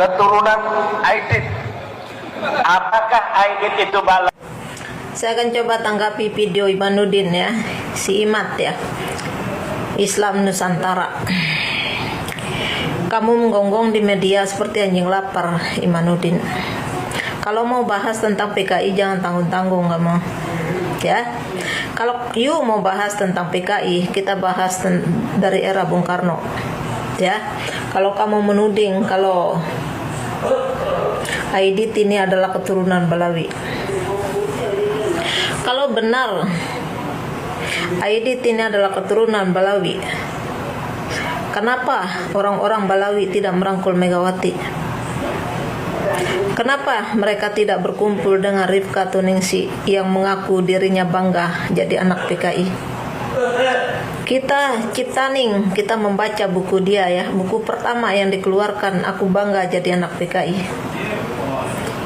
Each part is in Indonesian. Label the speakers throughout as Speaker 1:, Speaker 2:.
Speaker 1: keturunan Aidit. Apakah Aidit itu bala?
Speaker 2: Saya akan coba tanggapi video Imanuddin ya, si Imat ya, Islam Nusantara. Kamu menggonggong di media seperti anjing lapar, Imanuddin. Kalau mau bahas tentang PKI jangan tanggung-tanggung kamu, ya. Kalau you mau bahas tentang PKI, kita bahas dari era Bung Karno, ya. Kalau kamu menuding kalau Aidit ini adalah keturunan Balawi, kalau benar Aidit ini adalah keturunan Balawi, kenapa orang-orang Balawi tidak merangkul Megawati? Kenapa mereka tidak berkumpul dengan Rifka Tuningsi yang mengaku dirinya bangga jadi anak PKI? Kita Ciptaning, kita membaca buku dia ya, buku pertama yang dikeluarkan, Aku Bangga Jadi Anak PKI.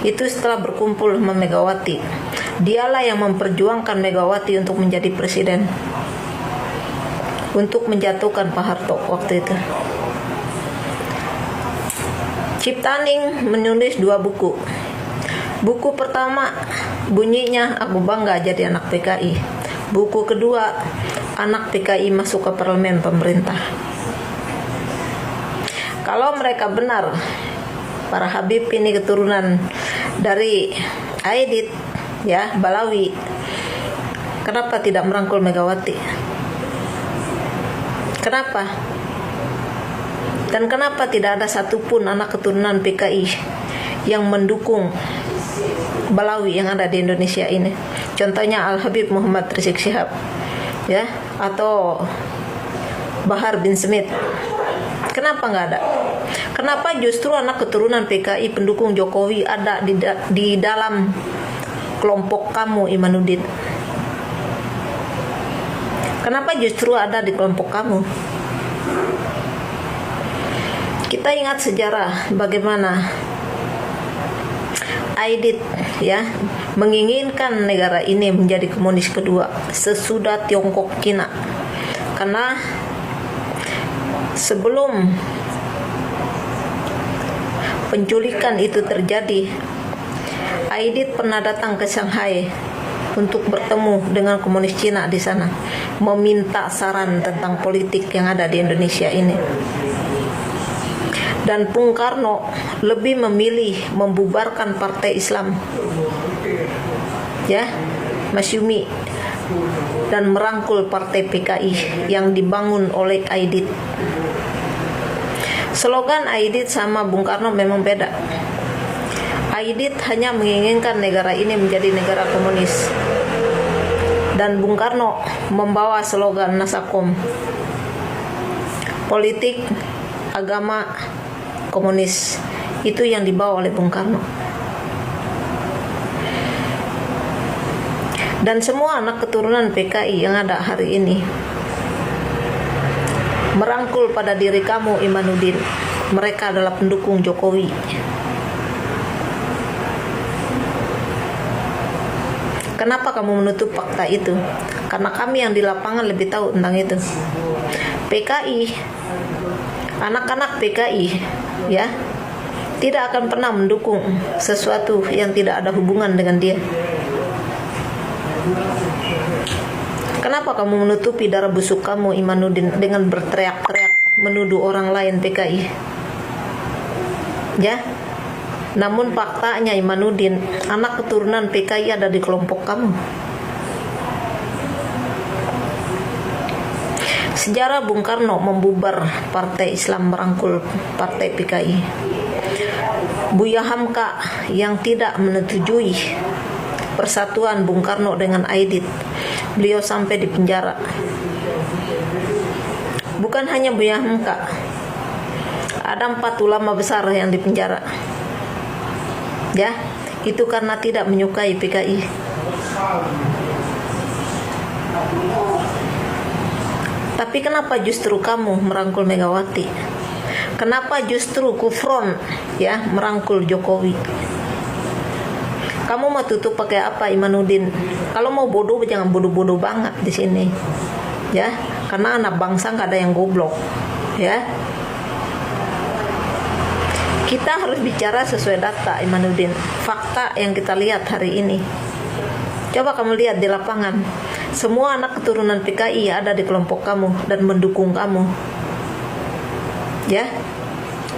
Speaker 2: Itu setelah berkumpul sama Megawati. Dialah yang memperjuangkan Megawati untuk menjadi presiden, untuk menjatuhkan Pak Harto waktu itu. Ciptaning menulis 2 buku. Buku pertama bunyinya Aku Bangga Jadi Anak PKI. Buku kedua Anak PKI Masuk ke Parlemen Pemerintah. Kalau mereka benar para Habib ini keturunan dari Aidit ya, Balawi, kenapa tidak merangkul Megawati? Kenapa? Dan kenapa tidak ada satupun anak keturunan PKI yang mendukung Balawi yang ada di Indonesia ini? Contohnya Al Habib Muhammad Rizik Syihab, ya, atau Bahar bin Smith. Kenapa nggak ada? Kenapa justru anak keturunan PKI pendukung Jokowi ada di dalam kelompok kamu, Imanuddin? Kenapa justru ada di kelompok kamu? Kita ingat sejarah bagaimana Aidit ya menginginkan negara ini menjadi komunis kedua sesudah Tiongkok Cina. Karena sebelum penculikan itu terjadi, Aidit pernah datang ke Shanghai untuk bertemu dengan komunis Cina di sana, meminta saran tentang politik yang ada di Indonesia ini. Dan Bung Karno lebih memilih membubarkan Partai Islam, ya, Masyumi, dan merangkul Partai PKI yang dibangun oleh Aidit. Slogan Aidit sama Bung Karno memang beda. Aidit hanya menginginkan negara ini menjadi negara komunis, dan Bung Karno membawa slogan Nasakom, politik, agama, komunis. Itu yang dibawa oleh Bung Karno. Dan semua anak keturunan PKI yang ada hari ini merangkul pada diri kamu, Imanuddin. Mereka adalah pendukung Jokowi. Kenapa kamu menutup fakta itu? Karena kami yang di lapangan lebih tahu tentang itu. PKI, anak-anak PKI ya, tidak akan pernah mendukung sesuatu yang tidak ada hubungan dengan dia. Kenapa kamu menutupi darah busuk kamu, Imanuddin, dengan berteriak-teriak menuduh orang lain PKI? Ya, namun faktanya Imanuddin, anak keturunan PKI ada di kelompok kamu. Sejarah Bung Karno membubar Partai Islam, merangkul Partai PKI. Buya Hamka yang tidak menyetujui persatuan Bung Karno dengan Aidit, beliau sampai di penjara. Bukan hanya Buya Hamka, ada 4 ulama besar yang di penjara. Ya, itu karena tidak menyukai PKI. Tapi kenapa justru kamu merangkul Megawati? Kenapa justru Kufron ya merangkul Jokowi? Kamu mau tutup pakai apa, Imanuddin? Kalau mau bodoh jangan bodoh-bodoh banget di sini. Ya, karena anak bangsa nggak ada yang goblok. Ya. Kita harus bicara sesuai data, Imanuddin, fakta yang kita lihat hari ini. Coba kamu lihat di lapangan, semua anak keturunan PKI ada di kelompok kamu dan mendukung kamu. Ya,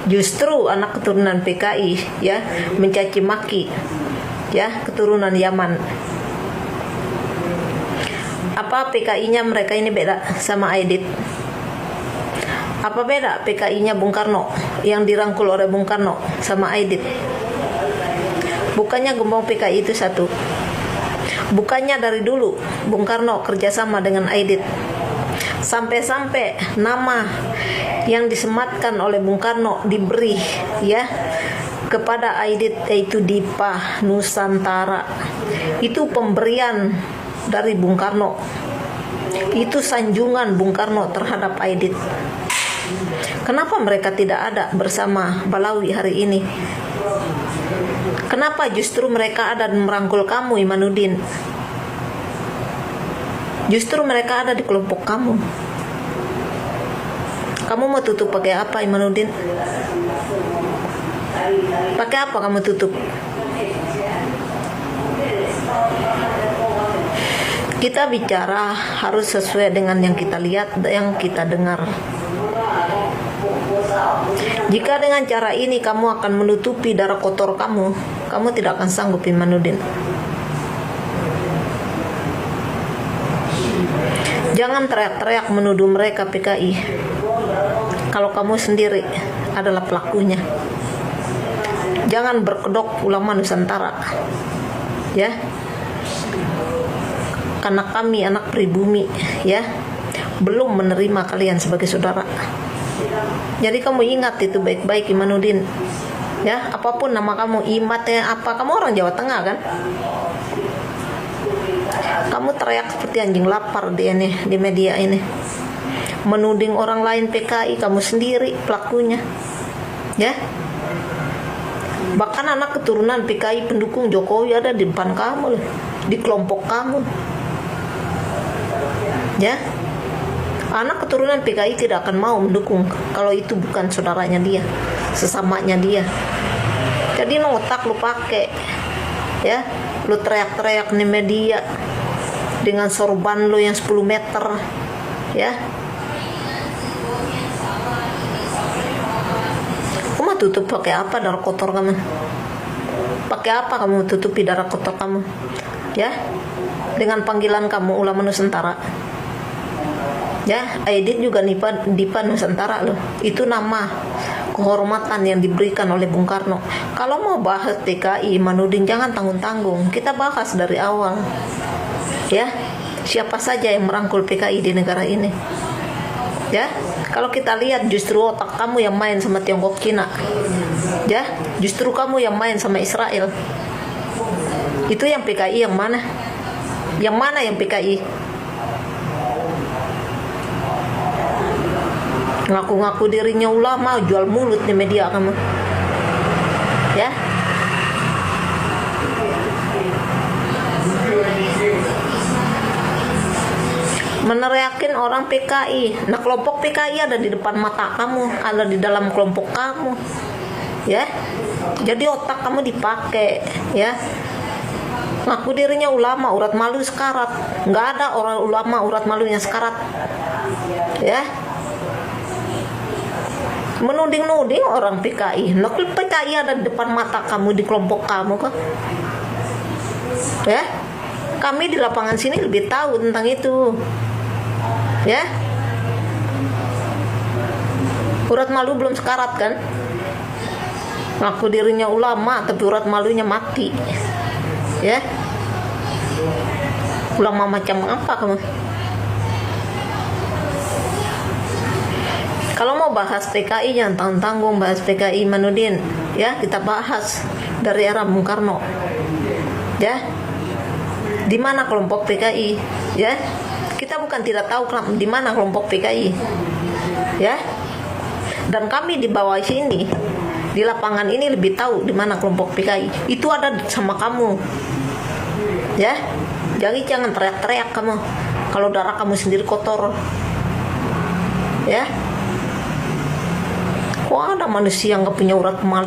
Speaker 2: justru anak keturunan PKI ya mencaci maki ya keturunan Yaman. Apa PKI-nya mereka ini beda sama Aidit? Apa beda PKI-nya Bung Karno yang dirangkul oleh Bung Karno sama Aidit? Bukannya gembong PKI itu satu. Bukannya dari dulu Bung Karno kerjasama dengan Aidit. Sampai-sampai nama yang disematkan oleh Bung Karno diberi ya kepada Aidit, yaitu Dipa Nusantara. Itu pemberian dari Bung Karno. Itu sanjungan Bung Karno terhadap Aidit. Kenapa mereka tidak ada bersama Balawi hari ini? Kenapa justru mereka ada dan merangkul kamu, Imanuddin? Justru mereka ada di kelompok kamu. Kamu mau tutup pakai apa, Imanuddin? Pakai apa kamu tutup? Kita bicara harus sesuai dengan yang kita lihat, yang kita dengar. Jika dengan cara ini kamu akan menutupi darah kotor kamu, kamu tidak akan sanggup, Imanuddin. Jangan teriak-teriak menuduh mereka PKI kalau kamu sendiri adalah pelakunya. Jangan berkedok ulama Nusantara ya, karena kami anak pribumi ya belum menerima kalian sebagai saudara. Jadi kamu ingat itu baik-baik, Imanuddin ya. Apapun nama kamu, Imatnya apa, kamu orang Jawa Tengah kan? Kamu teriak seperti anjing lapar di media ini, menuding orang lain PKI, kamu sendiri pelakunya ya. Bahkan anak keturunan PKI pendukung Jokowi ada di depan kamu, di kelompok kamu ya. Anak keturunan PKI tidak akan mau mendukung kalau itu bukan saudaranya dia, sesamanya dia. Jadi otak lu pakai ya, lu teriak-teriak di media dengan sorban lu yang 10 meter ya. Kamu tutup pakai apa darah kotor kamu? Pakai apa kamu tutupi darah kotor kamu ya? Dengan panggilan kamu ulama Nusantara ya. Aidit juga Dipa Nusantara loh. Itu nama kehormatan yang diberikan oleh Bung Karno. Kalau mau bahas PKI, Imanuddin, jangan tanggung-tanggung. Kita bahas dari awal ya, siapa saja yang merangkul PKI di negara ini ya. Kalau kita lihat justru otak kamu yang main sama Tiongkok, Cina ya. Justru kamu yang main sama Israel. Itu yang PKI yang mana? Yang mana yang PKI? Ngaku-ngaku dirinya ulama, jual mulut di media kamu ya. Meneriakin orang PKI. Nah, kelompok PKI ada di depan mata kamu, ada di dalam kelompok kamu ya. Jadi otak kamu dipakai ya. Ngaku dirinya ulama, urat malu sekarat. Nggak ada orang ulama urat malunya sekarat ya. Menuding-nuding orang PKI. Nah, PKI ada di depan mata kamu, di kelompok kamu kan ya. Kami di lapangan sini lebih tahu tentang itu ya. Urat malu belum sekarat kan? Ngaku dirinya ulama tapi urat malunya mati ya. Ulama macam apa kamu? Kalau mau bahas PKI jangan tanggung-tanggung, bahas PKI, Imanuddin ya. Kita bahas dari era Bung Karno ya. Di mana kelompok PKI ya? Kita bukan tidak tahu di mana kelompok PKI ya. Dan kami di bawah sini di lapangan ini lebih tahu di mana kelompok PKI. Itu ada sama kamu ya. Jadi jangan teriak-teriak kamu kalau darah kamu sendiri kotor ya. Kok ada manusia yang gak punya urat malu?